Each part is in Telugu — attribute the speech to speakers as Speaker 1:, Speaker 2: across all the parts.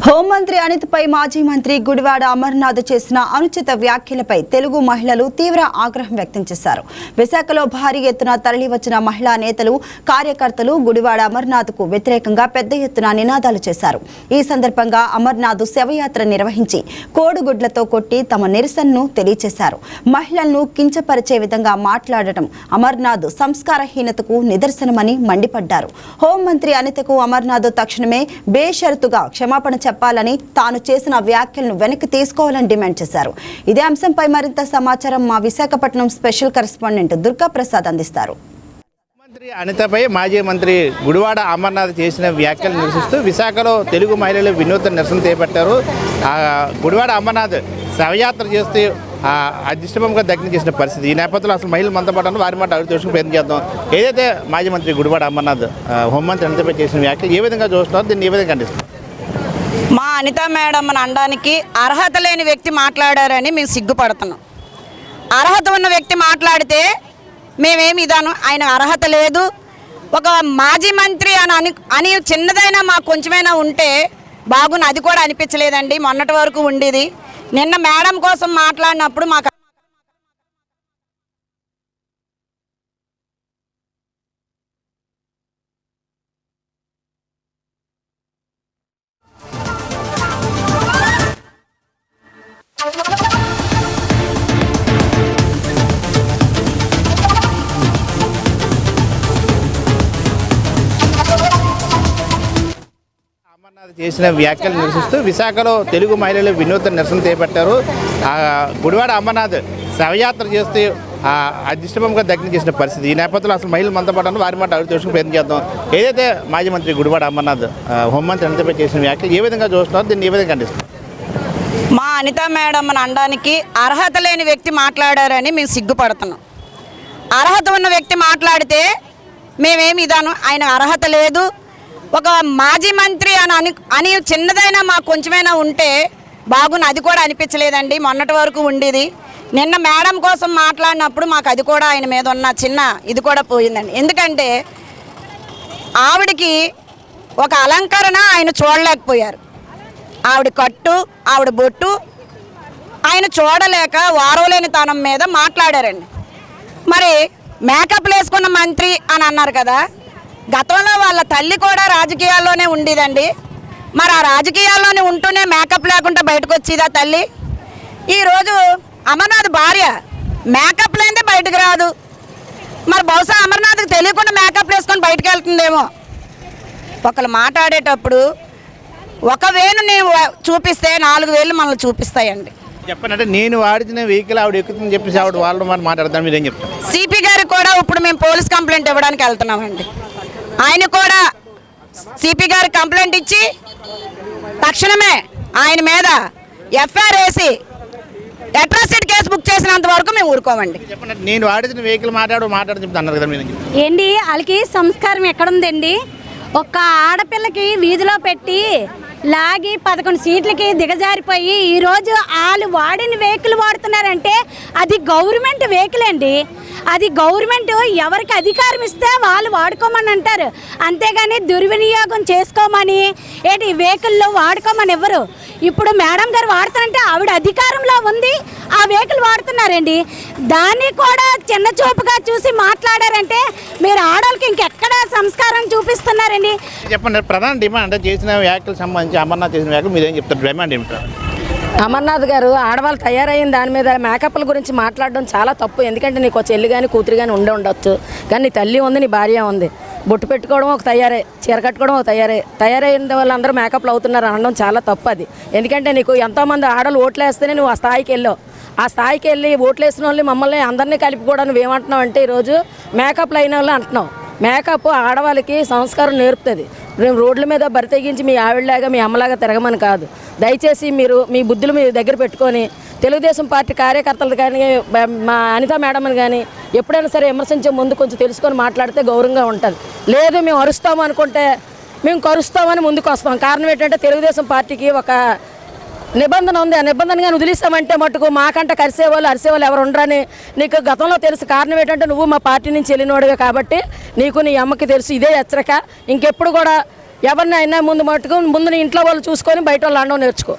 Speaker 1: హోంమంత్రి అనితపై మాజీ మంత్రి గుడివాడ అమర్నాథ్ చేసిన అనుచిత వ్యాఖ్యలపై తెలుగు మహిళలు తీవ్ర ఆగ్రహం వ్యక్తం చేశారు. విశాఖలో భారీ ఎత్తున తరలివచ్చిన మహిళా నేతలు, కార్యకర్తలు గుడివాడ అమర్నాథ్కు వ్యతిరేకంగా పెద్ద ఎత్తున నినాదాలు చేశారు. ఈ సందర్భంగా అమర్నాథ్ శవయాత్ర నిర్వహించి కోడిగుడ్లతో కొట్టి తమ నిరసనను తెలియజేశారు. మహిళలను కించపరిచే విధంగా మాట్లాడటం అమర్నాథ్ సంస్కారహీనతకు నిదర్శనమని మండిపడ్డారు. హోంమంత్రి అనితకు అమర్నాథ్ తక్షణమే బేషరతుగా క్షమాపణ చెప్పాలని, తాను చేసిన వ్యాఖ్యలను వెనక్కి తీసుకోవాలని డిమాండ్ చేశారు. ఇదే అంశంపై మరింత సమాచారం మా విశాఖపట్నం స్పెషల్ కరెస్పాండెంట్ దుర్గా ప్రసాద్ అందిస్తారు.
Speaker 2: మంత్రి అనితపై మాజీ మంత్రి గుడివాడ అమర్నాథ్ చేసిన వ్యాఖ్యలు నిరసిస్తూ విశాఖలో తెలుగు మహిళలు వినూత్న నిరసన చేపట్టారు. గుడివాడ అమర్నాథ్ శవయాత్ర చేస్తూ అదృష్టంగా దగ్ధం చేసిన పరిస్థితి. ఈ నేపథ్యంలో అసలు మహిళలు మనతో పాటు వారి మాట అడుగు తెలుసుకుని ప్రయత్నం చేద్దాం. ఏదైతే మాజీ మంత్రి గుడివాడ అమర్నాథ్ హోంమంత్రి అనితపై చేసిన వ్యాఖ్యలు ఏ విధంగా చూస్తున్నారు, దీన్ని ఏ విధంగా ఖండిస్తున్నారు?
Speaker 3: మా అనిత మేడం అనడానికి అర్హత లేని వ్యక్తి మాట్లాడారని మేము సిగ్గుపడుతున్నాం. అర్హత ఉన్న వ్యక్తి మాట్లాడితే మేమేమి ఇదాను, ఆయన అర్హత లేదు. ఒక మాజీ మంత్రి అని చిన్నదైనా మాకు కొంచెమైనా ఉంటే బాగుంది, అది కూడా అనిపించలేదండి. మొన్నటి వరకు ఉండేది. నిన్న మేడం కోసం మాట్లాడినప్పుడు మాకు
Speaker 2: అమర్నాథ్ చేసిన వ్యాఖ్యలు నిరసిస్తూ విశాఖలో తెలుగు మహిళలు వినూత్న నిరసన చేపట్టారు. గుడివాడ అమర్నాథ్ శవయాత్ర చేస్తూ అదృష్టంగా దగ్ధం చేసిన పరిస్థితి. ఈ నేపథ్యంలో అసలు మహిళలు మనతో పాటు వారి మాట అడుగు తెలుసుకుని ప్రయత్నం చేద్దాం. ఏదైతే మాజీ మంత్రి గుడివాడ అమర్నాథ్ హోంమంత్రి అనితపై చేసిన వ్యాఖ్యలు ఏ విధంగా చూస్తున్నారు, దీన్ని ఏ విధంగా ఖండిస్తున్నారు?
Speaker 3: మా అనిత మేడం అనడానికి అర్హత లేని వ్యక్తి మాట్లాడారని మేము సిగ్గుపడుతున్నాం. అర్హత ఉన్న వ్యక్తి మాట్లాడితే మేమేమి ఇదాను, ఆయన అర్హత లేదు. ఒక మాజీ మంత్రి అని చిన్నదైనా మాకు కొంచెమైనా ఉంటే బాగుంది, అది కూడా అనిపించలేదండి. మొన్నటి వరకు ఉండేది. నిన్న మేడం కోసం మాట్లాడినప్పుడు మాకు అది కూడా ఆయన మీద ఉన్న చిన్న ఇది కూడా పోయిందండి. ఎందుకంటే ఆవిడకి ఒక అలంకరణ ఆయన చూడలేకపోయారు. ఆవిడ కట్టు, ఆవిడ బొట్టు ఆయన చూడలేక వారవలేని తనం మీద మాట్లాడారండి. మరి మేకప్ వేసుకున్న మంత్రి అని అన్నారు కదా, గతంలో వాళ్ళ తల్లి కూడా రాజకీయాల్లోనే ఉండేదండి. మరి ఆ రాజకీయాల్లోనే ఉంటూనే మేకప్ లేకుండా బయటకు వచ్చేదా తల్లి? ఈరోజు అమర్నాథ్ భార్య మేకప్ లేనిదే బయటకు రాదు. మరి బహుశా అమర్నాథ్కి తెలియకుండా మేకప్ వేసుకొని బయటకు వెళ్తుందేమో. ఒకళ్ళు మాట్లాడేటప్పుడు ఒక వేలు నేను చూపిస్తే 4 వేలు మనల్ని చూపిస్తాయండి.
Speaker 2: చెప్పండి, నేను వాడిన వెహికల్ ఆవిడ ఎక్కుతుందని చెప్పేసి ఆవిడ వాళ్ళు మనం మాట్లాడతాను, మీరేం చెప్తారు?
Speaker 3: సిపి గారికి కూడా ఇప్పుడు మేము పోలీస్ కంప్లైంట్ ఇవ్వడానికి వెళ్తున్నామండి. ఆయన కూడా సిపి గారి కంప్లైంట్ ఇచ్చి తక్షణమే ఆయన మీద ఎఫ్ఐఆర్ వేసి అట్రాసిటీ కేసు బుక్ చేసినంత వరకు మేము ఊరుకోమండి.
Speaker 2: చెప్పండి, నేను వాడిన వెహికల్ మాట్లాడని చెప్తా అన్నారు కదా మీరు.
Speaker 4: ఏంటి వాళ్ళకి సంస్కారం ఎక్కడుందండి? ఒక్క ఆడపిల్లకి వీధిలో పెట్టి లాగి 11 సీట్లకి దిగజారిపోయి ఈరోజు వాళ్ళు వాడిన వెహికల్ వాడుతున్నారంటే అది గవర్నమెంట్ వెహికల్ అండి. అది గవర్నమెంట్ ఎవరికి అధికారం ఇస్తే వాళ్ళు వాడుకోమని అంటారు, అంతేగాని దుర్వినియోగం చేసుకోమని ఏంటి వెహికల్లో వాడుకోమని ఎవరు. ఇప్పుడు మేడం గారు వాడుతారంటే ఆవిడ అధికారంలో ఉంది, ఆ వెహికల్ వాడుతున్నారండి. దాన్ని కూడా చిన్న చూపుగా చూసి మాట్లాడారంటే మీరు ఆడవాళ్ళకి ఇంకెక్కడ సంస్కారం చూపిస్తున్నారండి?
Speaker 2: చెప్పండి, ప్రధాన డిమాండ్ చేసిన వ్యాఖ్యలు సంబంధించి అమర్నాథ్ చేసిన వ్యాఖ్యలు మీరేం చెప్తారు? డిమాండ్ ఏమిటారు?
Speaker 5: అమర్నాథ్ గారు ఆడవాళ్ళు తయారైన దాని మీద మేకప్ల గురించి మాట్లాడడం చాలా తప్పు. ఎందుకంటే నీకు ఒక చెల్లి కానీ కూతురు కానీ ఉండొచ్చు, కానీ నీ తల్లి ఉంది, నీ భార్య ఉంది. బొట్టు పెట్టుకోవడం ఒక తయారే, చీర కట్టుకోవడం ఒక తయారైన వాళ్ళందరూ మేకప్లు అవుతున్నారు అనడం చాలా తప్పు అది. ఎందుకంటే నీకు ఎంతోమంది ఆడవాళ్ళు ఓట్లు వేస్తేనే నువ్వు ఆ స్థాయికి వెళ్ళావు. ఆ స్థాయికి వెళ్ళి ఓట్లు వేసిన వాళ్ళు మమ్మల్ని అందరినీ కలిపి కూడా నువ్వేమంటున్నావు అంటే ఈరోజు మేకప్లు అయిన వాళ్ళు అంటున్నావు. మేకప్ ఆడవాళ్ళకి సంస్కారం నేర్పుతుంది. రోడ్ల మీద బరితెగించి మీ ఆవిడలాగా మీ అమ్మలాగా తిరగమని కాదు. దయచేసి మీరు మీ బుద్ధులు మీ దగ్గర పెట్టుకొని తెలుగుదేశం పార్టీ కార్యకర్తలు కానీ మా అనిత మేడంని కానీ ఎప్పుడైనా సరే విమర్శించే ముందు కొంచెం తెలుసుకొని మాట్లాడితే గౌరవంగా ఉంటుంది. లేదు మేము అరుస్తాము అనుకుంటే మేము కరుస్తామని ముందుకు వస్తాం. కారణం ఏంటంటే తెలుగుదేశం పార్టీకి ఒక నిబంధన ఉంది. ఆ నిబంధనగా వదిలిస్తామంటే మటుకు మాకంట అరిసేవాళ్ళు ఎవరు ఉండరని నీకు గతంలో తెలుసు. కారణం ఏంటంటే నువ్వు మా పార్టీ నుంచి వెళ్ళినోడుగా కాబట్టి నీకు నీ అమ్మకి తెలుసు. ఇదే హెచ్చరిక. ఇంకెప్పుడు కూడా ఎవరిని అయినా ముందు మట్టుకు ముందు నీ ఇంట్లో వాళ్ళు చూసుకొని బయట వాళ్ళు అనడం నేర్చుకో.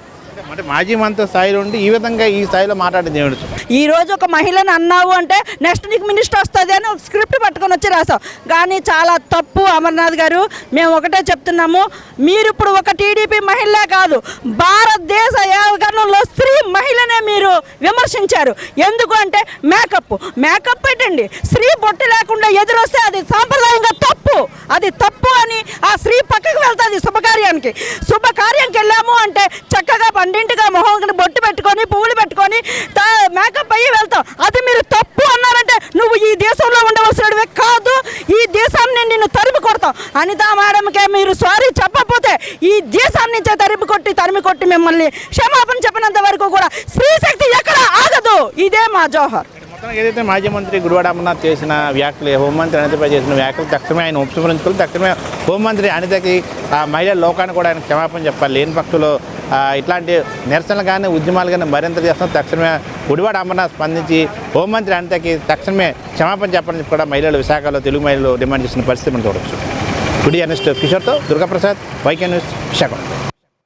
Speaker 2: అంటే మాజీ మంత్రి స్థాయిలో ఉండి ఈ విధంగా ఈ స్థాయిలో మాట్లాడింది ఏమిటి?
Speaker 3: ఈ రోజు ఒక మహిళను అన్నావు అంటే నెక్స్ట్ నీకు మినిస్టర్ వస్తుంది అని ఒక స్క్రిప్ట్ పట్టుకొని వచ్చి రాసాం. కానీ చాలా తప్పు అమర్నాథ్ గారు. మేము ఒకటే చెప్తున్నాము, మీరు ఇప్పుడు ఒక టీడీపీ మహిళే కాదు, భారతదేశ యావగణంలో స్త్రీ మహిళనే మీరు విమర్శించారు. ఎందుకు అంటే మేకప్ పెట్టండి, స్త్రీ బొట్టు లేకుండా ఎదురొస్తే అది సాంప్రదాయంగా తప్పు, అది తప్పు అని ఆ స్త్రీ పక్కకు వెళ్తుంది శుభకార్యంకి వెళ్ళాము అంటే చక్కగా పండింటిగా మొహం బొట్టు పెట్టుకొని పువ్వులు పెట్టుకొని మేకప్ అయ్యి వెళ్తాం. అది మీరు తప్పు అన్నారంటే నువ్వు ఈ దేశంలో ఉండవలసినవే కాదు, ఈ దేశాన్ని నిన్ను తరిమి కొడతాం. అనితా మేడంకే మీరు సారీ చెప్పకపోతే ఈ దేశాన్ని నుంచే తరిమి కొట్టి మిమ్మల్ని క్షమాపణ చెప్పినంత వరకు కూడా స్త్రీ శక్తి ఎక్కడ ఆగదు. ఇదే మా జోహర్.
Speaker 2: మొత్తం ఏదైతే మాజీ మంత్రి గుడివాడ అమర్నాథ్ చేసిన వ్యాఖ్యలు, హోంమంత్రి అనితపై చేసిన వ్యాఖ్యలు తక్షణమే ఆయన ఉపసంహరించుకుని తక్షణమే హోంమంత్రి అనితకి ఆ మహిళల లోకాన్ని కూడా ఆయన క్షమాపణ చెప్పాలి. లేని పక్షంలో ఇట్లాంటి నిరసనలు కానీ ఉద్యమాలు కానీ మరింత చేస్తాం. తక్షణమే గుడివాడ అమర్నాథ్ స్పందించి హోంమంత్రి అనితకి తక్షణమే క్షమాపణ చెప్పాలని చెప్పి కూడా మహిళలు విశాఖలో తెలుగు మహిళలు డిమాండ్ చేసిన పరిస్థితి మనం చూడవచ్చు. గుడి జర్నలిస్ట్ కిషోర్తో దుర్గాప్రసాద్, వైకే న్యూస్, విశాఖ.